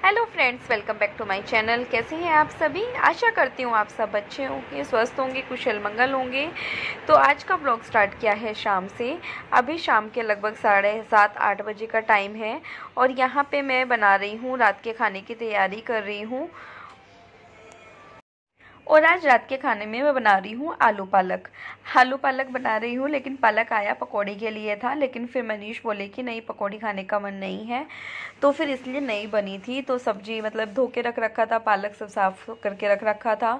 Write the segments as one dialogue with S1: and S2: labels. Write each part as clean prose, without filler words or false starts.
S1: Hello friends, welcome back to my channel. कैसे हैं आप सभी? आशा करती हूँ आप सब अच्छे होंगे, स्वस्थ होंगे, कुशल मंगल होंगे। तो आज का ब्लॉग स्टार्ट किया है शाम से। अभी शाम के लगभग 7:30-8 बजे का टाइम है और यहाँ पे मैं बना रही हूँ, रात के खाने की तैयारी कर रही हूँ। और आज रात के खाने में मैं बना रही हूँ आलू पालक। आलू पालक बना रही हूँ, लेकिन पालक आया पकौड़ी के लिए था, लेकिन फिर मनीष बोले कि नहीं, पकौड़ी खाने का मन नहीं है, तो फिर इसलिए नहीं बनी थी। तो सब्जी मतलब धो के रख रखा था, पालक सब साफ़ करके रख रखा था।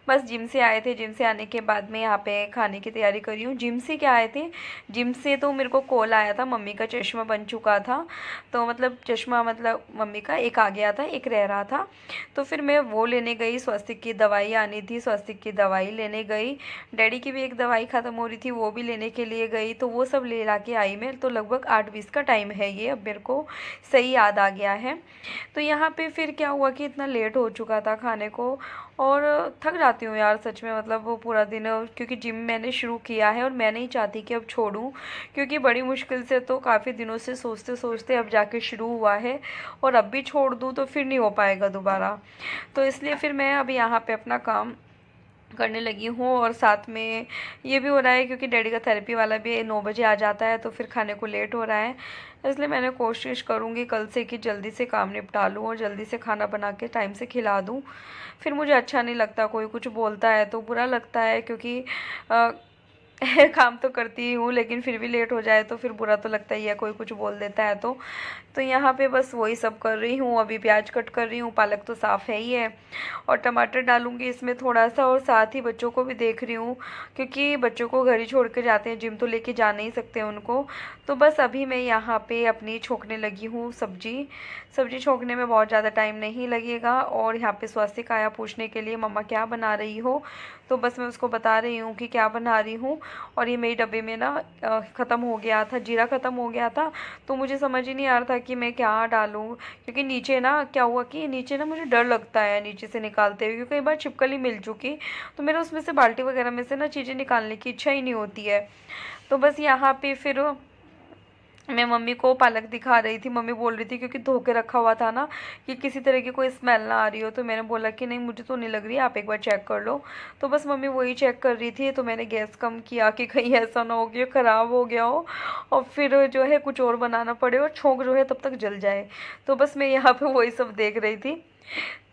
S1: बस जिम से आए थे, जिम से आने के बाद में यहाँ पे खाने की तैयारी कर रही हूँ। जिम से क्या आए थे, जिम से तो मेरे को कॉल आया था, मम्मी का चश्मा बन चुका था। तो मतलब चश्मा मतलब मम्मी का एक आ गया था, एक रह रहा था। तो फिर मैं वो लेने गई, स्वास्तिक की दवाई आनी थी, स्वास्तिक की दवाई लेने गई। डैडी की भी एक दवाई ख़त्म हो रही थी, वो भी लेने के लिए गई। तो वो सब ले ला के आई मैं। तो लगभग 8:20 का टाइम है ये, अब मेरे को सही याद आ गया है। तो यहाँ पे फिर क्या हुआ कि इतना लेट हो चुका था खाने को, और थक जाती हूँ यार सच में, मतलब वो पूरा दिन, क्योंकि जिम मैंने शुरू किया है और मैं नहीं चाहती कि अब छोड़ूं, क्योंकि बड़ी मुश्किल से तो काफ़ी दिनों से सोचते सोचते अब जाके शुरू हुआ है, और अब भी छोड़ दूं तो फिर नहीं हो पाएगा दोबारा। तो इसलिए फिर मैं अभी यहाँ पे अपना काम करने लगी हूँ, और साथ में ये भी हो रहा है क्योंकि डैडी का थेरेपी वाला भी 9 बजे आ जाता है, तो फिर खाने को लेट हो रहा है। इसलिए मैंने कोशिश करूँगी कल से कि जल्दी से काम निपटा लूँ और जल्दी से खाना बना के टाइम से खिला दूँ। फिर मुझे अच्छा नहीं लगता, कोई कुछ बोलता है तो बुरा लगता है, क्योंकि काम तो करती ही हूँ, लेकिन फिर भी लेट हो जाए तो फिर बुरा तो लगता ही है, कोई कुछ बोल देता है तो यहाँ पे बस वही सब कर रही हूँ। अभी प्याज कट कर रही हूँ, पालक तो साफ़ है ही है, और टमाटर डालूंगी इसमें थोड़ा सा, और साथ ही बच्चों को भी देख रही हूँ, क्योंकि बच्चों को घर ही छोड़ के जाते हैं, जिम तो लेके जा नहीं सकते उनको। तो बस अभी मैं यहाँ पे अपनी छोंकने लगी हूँ सब्जी। सब्जी छोंकने में बहुत ज़्यादा टाइम नहीं लगेगा। और यहाँ पे स्वास्तिक आया पूछने के लिए, मम्मा क्या बना रही हो, तो बस मैं उसको बता रही हूँ कि क्या बना रही हूँ। और ये मेरे डब्बे में ना ख़त्म हो गया था, जीरा ख़त्म हो गया था, तो मुझे समझ ही नहीं आ रहा था कि मैं क्या डालूं, क्योंकि नीचे ना क्या हुआ कि नीचे ना मुझे डर लगता है नीचे से निकालते हुए, क्योंकि कई बार छिपकली मिल चुकी, तो मेरा उसमें से बाल्टी वगैरह में से ना चीज़ें निकालने की इच्छा ही नहीं होती है। तो बस यहाँ पे फिर मैं मम्मी को पालक दिखा रही थी। मम्मी बोल रही थी क्योंकि धो के रखा हुआ था ना, कि किसी तरह की कोई स्मेल ना आ रही हो, तो मैंने बोला कि नहीं, मुझे तो नहीं लग रही, आप एक बार चेक कर लो। तो बस मम्मी वही चेक कर रही थी, तो मैंने गैस कम किया कि कहीं ऐसा ना हो कि ख़राब हो गया हो और फिर जो है कुछ और बनाना पड़े और छोंक जो है तब तक जल जाए। तो बस मैं यहाँ पे वही सब देख रही थी।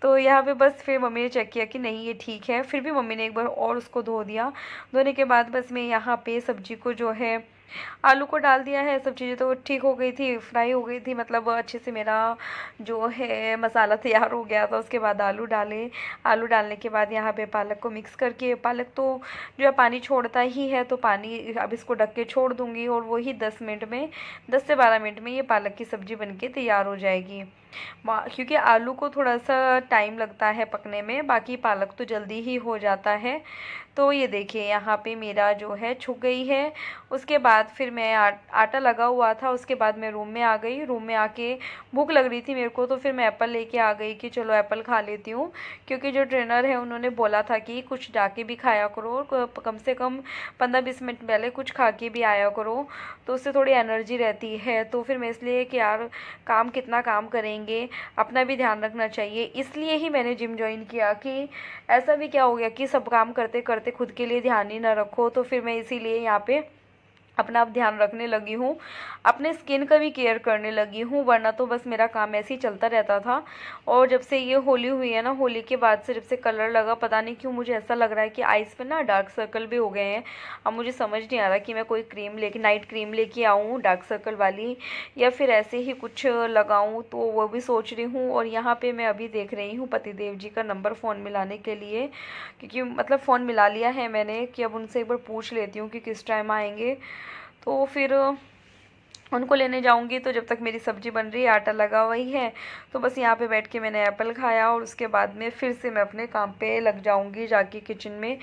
S1: तो यहाँ पे बस फिर मम्मी ने चेक किया कि नहीं ये ठीक है, फिर भी मम्मी ने एक बार और उसको धो दिया। धोने के बाद बस मैं यहाँ पे सब्जी को जो है, आलू को डाल दिया है। सब चीज़ें तो ठीक हो गई थी, फ्राई हो गई थी, मतलब अच्छे से मेरा जो है मसाला तैयार हो गया था। उसके बाद आलू डाले, आलू डालने के बाद यहाँ पे पालक को मिक्स करके, पालक तो जो है पानी छोड़ता ही है, तो पानी अब इसको ढक के छोड़ दूँगी, और वही 10 मिनट में, 10 से 12 मिनट में ये पालक की सब्ज़ी बनके तैयार हो जाएगी। क्योंकि आलू को थोड़ा सा टाइम लगता है पकने में, बाकी पालक तो जल्दी ही हो जाता है। तो ये देखिए यहाँ पे मेरा जो है छुक गई है। उसके बाद फिर मैं आटा लगा हुआ था, उसके बाद मैं रूम में आ गई। रूम में आके भूख लग रही थी मेरे को, तो फिर मैं एप्पल लेके आ गई कि चलो एप्पल खा लेती हूँ, क्योंकि जो ट्रेनर है उन्होंने बोला था कि कुछ जाके भी खाया करो, और कम से कम 15-20 मिनट पहले कुछ खा के भी आया करो, तो उससे थोड़ी एनर्जी रहती है। तो फिर मैं इसलिए कि यार काम कितना काम करेंगे, अपना भी ध्यान रखना चाहिए, इसलिए ही मैंने जिम ज्वाइन किया। कि ऐसा भी क्या हो गया कि सब काम करते करते खुद के लिए ध्यान ही ना रखो, तो फिर मैं इसीलिए यहाँ पे अपना अब ध्यान रखने लगी हूँ, अपने स्किन का भी केयर करने लगी हूँ, वरना तो बस मेरा काम ऐसे ही चलता रहता था। और जब से ये होली हुई है ना, होली के बाद से जब से कलर लगा, पता नहीं क्यों मुझे ऐसा लग रहा है कि आइज़ पे ना डार्क सर्कल भी हो गए हैं। अब मुझे समझ नहीं आ रहा कि मैं कोई क्रीम लेके, नाइट क्रीम लेके आऊँ डार्क सर्कल वाली, या फिर ऐसे ही कुछ लगाऊँ, तो वो भी सोच रही हूँ। और यहाँ पर मैं अभी देख रही हूँ पतिदेव जी का नंबर फ़ोन मिलाने के लिए, क्योंकि मतलब फ़ोन मिला लिया है मैंने, कि अब उनसे एक बार पूछ लेती हूँ कि किस टाइम आएंगे। तो फिर उनको लेने जाऊंगी। तो जब तक मेरी सब्ज़ी बन रही है, आटा लगा हुआ ही है, तो बस यहाँ पे बैठ के मैंने एप्पल खाया, और उसके बाद में फिर से मैं अपने काम पे लग जाऊंगी जाके किचन में।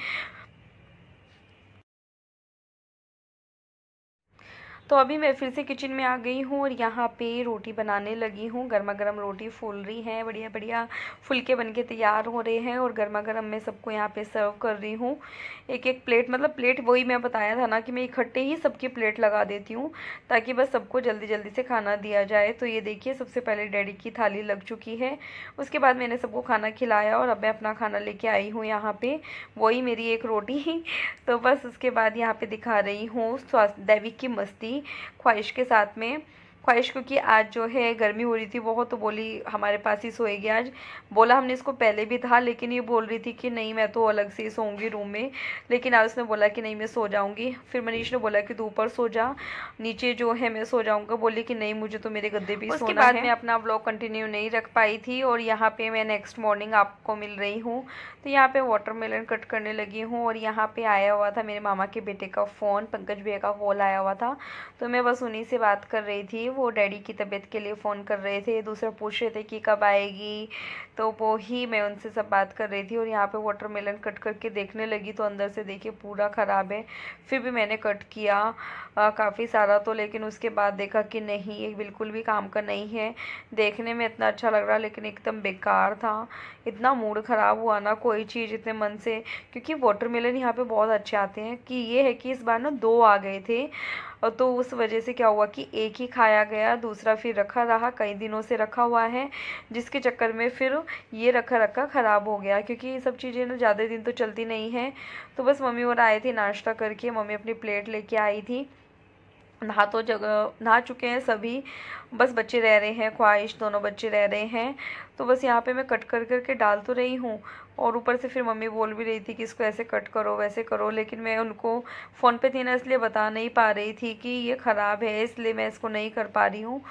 S1: तो अभी मैं फिर से किचन में आ गई हूँ और यहाँ पे रोटी बनाने लगी हूँ। गर्मा गर्म रोटी फूल रही है, बढ़िया बढ़िया फुलके बन के तैयार हो रहे हैं और गर्मा गर्म मैं सबको यहाँ पे सर्व कर रही हूँ। एक एक प्लेट, मतलब प्लेट वही मैं बताया था ना कि मैं इकट्ठे ही सबकी प्लेट लगा देती हूँ ताकि बस सबको जल्दी जल्दी से खाना दिया जाए। तो ये देखिए, सबसे पहले डैडी की थाली लग चुकी है, उसके बाद मैंने सबको खाना खिलाया और अब मैं अपना खाना लेके आई हूँ यहाँ पे, वही मेरी एक रोटी। तो बस उसके बाद यहाँ पे दिखा रही हूँ दैविक की मस्ती ख्वाहिश के साथ में। ख्वाहिश क्योंकि आज जो है गर्मी हो रही थी बहुत, तो बोली हमारे पास ही सोएगी आज। बोला हमने इसको पहले भी था, लेकिन ये बोल रही थी कि नहीं मैं तो अलग से ही सोऊंगी रूम में, लेकिन आज उसने बोला कि नहीं मैं सो जाऊंगी। फिर मनीष ने बोला कि तू ऊपर सो जा, नीचे जो है मैं सो जाऊंगा। बोली कि नहीं मुझे तो मेरे गद्दे पे सोना है। उसके बाद मैं अपना व्लॉग कंटिन्यू नहीं रख पाई थी और यहाँ पे मैं नेक्स्ट मॉर्निंग आपको मिल रही हूँ। तो यहाँ पे वाटरमेलन कट करने लगी हूँ और यहाँ पे आया हुआ था मेरे मामा के बेटे का फ़ोन, पंकज भैया का कॉल आया हुआ था, तो मैं बस उन्हीं से बात कर रही थी। वो डैडी की तबीयत के लिए फ़ोन कर रहे थे, दूसरा पूछ रहे थे कि कब आएगी, तो वो ही मैं उनसे सब बात कर रही थी। और यहाँ पे वाटरमेलन कट करके देखने लगी तो अंदर से देखिए पूरा ख़राब है। फिर भी मैंने कट किया काफ़ी सारा तो, लेकिन उसके बाद देखा कि नहीं ये बिल्कुल भी काम का नहीं है। देखने में इतना अच्छा लग रहा लेकिन एकदम बेकार था। इतना मूड ख़राब हुआ ना कोई चीज़ इतने मन से, क्योंकि वाटरमेलन यहाँ पे बहुत अच्छे आते हैं। कि ये है कि इस बार ना 2 आ गए थे, और तो उस वजह से क्या हुआ कि एक ही खाया गया, दूसरा फिर रखा रहा, कई दिनों से रखा हुआ है, जिसके चक्कर में फिर ये रखा रखा ख़राब हो गया। क्योंकि ये सब चीज़ें ना ज़्यादा दिन तो चलती नहीं हैं। तो बस मम्मी और आए थे नाश्ता करके, मम्मी अपनी प्लेट लेके आई थी। नहा चुके हैं सभी, बस बच्चे रह रहे हैं, ख्वाहिश दोनों बच्चे रह रहे हैं। तो बस यहाँ पे मैं कट कर करके डाल तो रही हूँ और ऊपर से फिर मम्मी बोल भी रही थी कि इसको ऐसे कट करो वैसे करो, लेकिन मैं उनको फ़ोन पे थी ना इसलिए बता नहीं पा रही थी कि ये ख़राब है, इसलिए मैं इसको नहीं कर पा रही हूँ।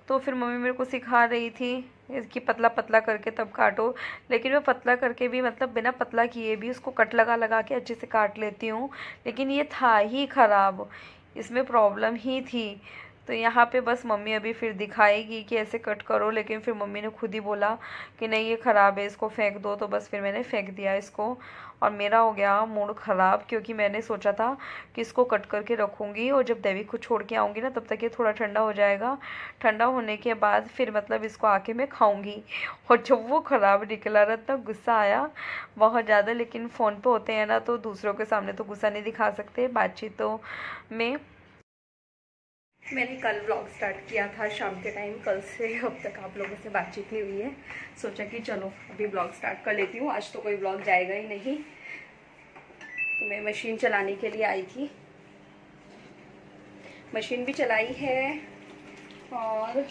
S1: तो फिर मम्मी मेरे को सिखा रही थी इसकी पतला पतला करके तब काटो, लेकिन मैं पतला करके भी मतलब बिना पतला किए भी उसको कट लगा लगा के अच्छे से काट लेती हूँ, लेकिन ये था ही ख़राब, इसमें प्रॉब्लम ही थी। तो यहाँ पे बस मम्मी अभी फिर दिखाएगी कि ऐसे कट करो, लेकिन फिर मम्मी ने खुद ही बोला कि नहीं ये ख़राब है इसको फेंक दो। तो बस फिर मैंने फेंक दिया इसको और मेरा हो गया मूड ख़राब, क्योंकि मैंने सोचा था कि इसको कट करके रखूँगी और जब देवी को छोड़ के आऊँगी ना तब तक ये थोड़ा ठंडा हो जाएगा। ठंडा होने के बाद फिर मतलब इसको आके मैं खाऊँगी। और जब वो ख़राब निकला ना तब गुस्सा आया बहुत ज़्यादा, लेकिन फ़ोन पे होते हैं ना तो दूसरों के सामने तो गुस्सा नहीं दिखा सकते, बातचीतों में। मैंने कल व्लॉग स्टार्ट किया था शाम के टाइम, कल से अब तक आप लोगों से बातचीत नहीं हुई है, सोचा कि चलो अभी व्लॉग स्टार्ट कर लेती हूँ। आज तो कोई व्लॉग जाएगा ही नहीं। तो मैं मशीन चलाने के लिए आई थी, मशीन भी चलाई है और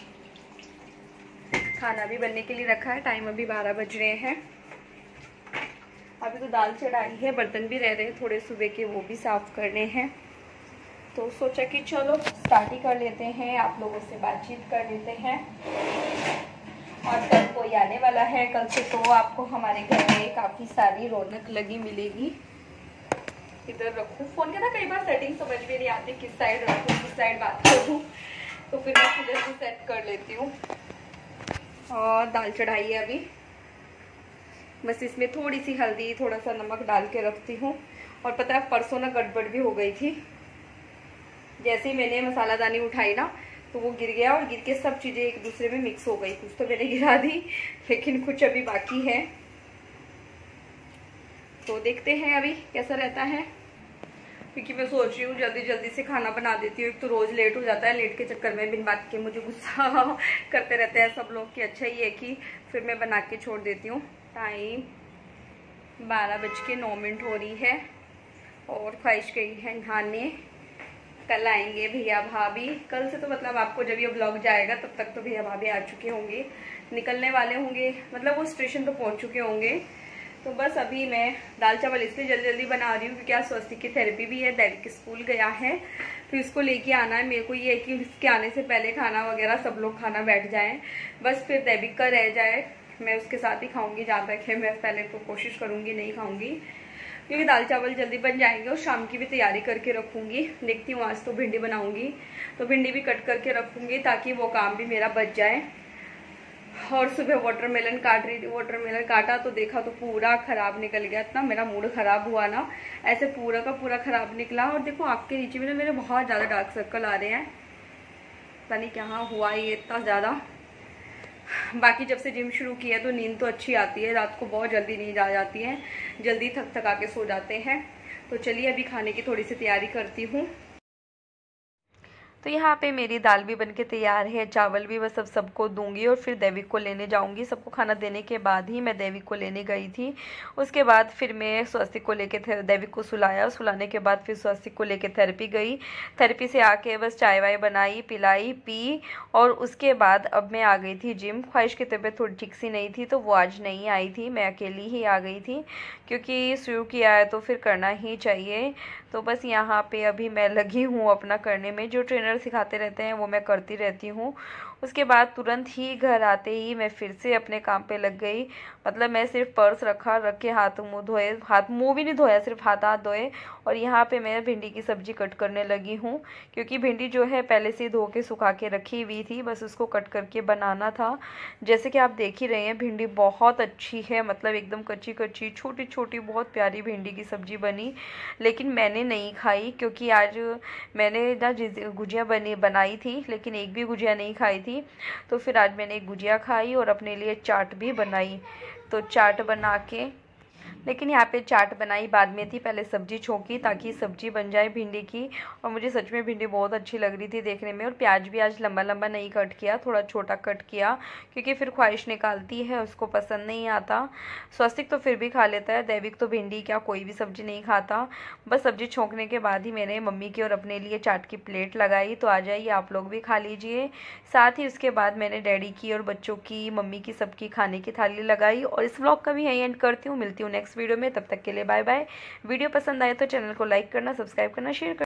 S1: खाना भी बनने के लिए रखा है। टाइम अभी 12 बज रहे हैं। अभी तो दाल चढ़ाई है, बर्तन भी रह रहे हैं थोड़े सुबह के, वो भी साफ़ करने हैं। तो सोचा कि चलो स्टार्ट ही कर लेते हैं, आप लोगों से बातचीत कर लेते हैं। और कल कोई आने वाला है, कल से तो आपको हमारे घर में काफ़ी सारी रौनक लगी मिलेगी। इधर रखूँ फ़ोन के ना कई बार सेटिंग समझ में नहीं आती, किस साइड रखूँ किस साइड बात करूँ, तो फिर मैं इधर से सेट कर लेती हूँ। और दाल चढ़ाई है अभी, बस इसमें थोड़ी सी हल्दी थोड़ा सा नमक डाल के रखती हूँ। और पता है परसों ना गड़बड़ भी हो गई थी, जैसे ही मैंने मसालादानी उठाई ना तो वो गिर गया और गिर के सब चीज़ें एक दूसरे में मिक्स हो गई। कुछ तो मैंने गिरा दी लेकिन कुछ अभी बाकी है, तो देखते हैं अभी कैसा रहता है। क्योंकि मैं सोच रही हूँ जल्दी जल्दी से खाना बना देती हूँ, एक तो रोज़ लेट हो जाता है, लेट के चक्कर में बिन बात के मुझे गुस्सा करते रहते हैं सब लोग कि अच्छा ये है कि फिर मैं बना के छोड़ देती हूँ। टाइम 12:09 हो रही है और ख्वाहिश गई है नहाने। कल आएंगे भैया भाभी, कल से तो मतलब आपको जब ये व्लॉग जाएगा तब तक तो भैया भाभी आ चुके होंगे, निकलने वाले होंगे, मतलब वो स्टेशन तो पहुंच चुके होंगे। तो बस अभी मैं दाल चावल इसलिए जल्दी जल्दी बना रही हूँ क्योंकि आज स्वस्तिक की थेरेपी भी है, दैविक स्कूल गया है तो इसको लेके आना है। मेरे को ये है कि इसके आने से पहले खाना वगैरह सब लोग खाना बैठ जाएं, बस फिर दैविक का रह जाए, मैं उसके साथ ही खाऊंगी। जहाँ तक है मैं पहले तो कोशिश करूँगी नहीं खाऊंगी, क्योंकि दाल चावल जल्दी बन जाएंगे और शाम की भी तैयारी करके रखूँगी। देखती हूँ आज तो भिंडी बनाऊँगी, तो भिंडी भी कट करके रखूँगी ताकि वो काम भी मेरा बच जाए। और सुबह वाटरमेलन काट रही थी, वाटरमेलन काटा तो देखा तो पूरा ख़राब निकल गया। इतना मेरा मूड ख़राब हुआ ना, ऐसे पूरा का पूरा ख़राब निकला। और देखो आँख के नीचे भी ना मेरे बहुत ज़्यादा डार्क सर्कल आ रहे हैं, पता नहीं कहाँ हुआ ये इतना ज़्यादा। बाकी जब से जिम शुरू किया तो नींद तो अच्छी आती है, रात को बहुत जल्दी नींद आ जाती है, जल्दी थक थका के सो जाते हैं। तो चलिए अभी खाने की थोड़ी सी तैयारी करती हूँ। तो यहाँ पे मेरी दाल भी बनके तैयार है, चावल भी बस अब सबको दूंगी और फिर देविक को लेने जाऊंगी। सबको खाना देने के बाद ही मैं देविक को लेने गई थी। उसके बाद फिर मैं स्वस्तिक को लेके देविक को सुलाया, सुलाने के बाद फिर स्वस्तिक को लेके थेरेपी गई। थेरेपी से आके बस चाय वाय बनाई, पिलाई, पी और उसके बाद अब मैं आ गई थी जिम। ख्वाहिश की तबीयत थोड़ी ठीक सी नहीं थी तो वो आज नहीं आई थी, मैं अकेली ही आ गई थी क्योंकि शुरू किया है तो फिर करना ही चाहिए। तो बस यहाँ पे अभी मैं लगी हूँ अपना करने में, जो ट्रेनर सिखाते रहते हैं वो मैं करती रहती हूँ। उसके बाद तुरंत ही घर आते ही मैं फिर से अपने काम पे लग गई। मतलब मैं सिर्फ पर्स रख के हाथ मुँह धोए, हाथ मुँह भी नहीं धोया, सिर्फ हाथ धोए और यहाँ पे मैं भिंडी की सब्ज़ी कट करने लगी हूँ क्योंकि भिंडी जो है पहले से धो के सुखा के रखी हुई थी, बस उसको कट करके बनाना था। जैसे कि आप देख ही रहे हैं भिंडी बहुत अच्छी है, मतलब एकदम कच्ची कच्ची छोटी छोटी बहुत प्यारी भिंडी की सब्ज़ी बनी। लेकिन मैंने नहीं खाई क्योंकि आज मैंने ना गुजिया बनाई थी लेकिन एक भी गुजिया नहीं खाई थी। तो फिर आज मैंने एक गुजिया खाई और अपने लिए चाट भी बनाई। तो चाट बना के, लेकिन यहाँ पे चाट बनाई बाद में थी, पहले सब्जी छोंकी ताकि सब्जी बन जाए भिंडी की। और मुझे सच में भिंडी बहुत अच्छी लग रही थी देखने में। और प्याज भी आज लंबा लंबा नहीं कट किया, थोड़ा छोटा कट किया क्योंकि फिर ख्वाहिश निकालती है, उसको पसंद नहीं आता। स्वस्तिक तो फिर भी खा लेता है, दैविक तो भिंडी क्या कोई भी सब्जी नहीं खाता। बस सब्जी छोंकने के बाद ही मैंने मम्मी की और अपने लिए चाट की प्लेट लगाई। तो आ जाइए आप लोग भी खा लीजिए। साथ ही उसके बाद मैंने डैडी की और बच्चों की, मम्मी की, सबकी खाने की थाली लगाई। और इस व्लॉग का भी यहीं एंड करती हूँ, मिलती हूँ नेक्स्ट वीडियो में। तब तक के लिए बाय बाय। वीडियो पसंद आए तो चैनल को लाइक करना, सब्सक्राइब करना, शेयर करना।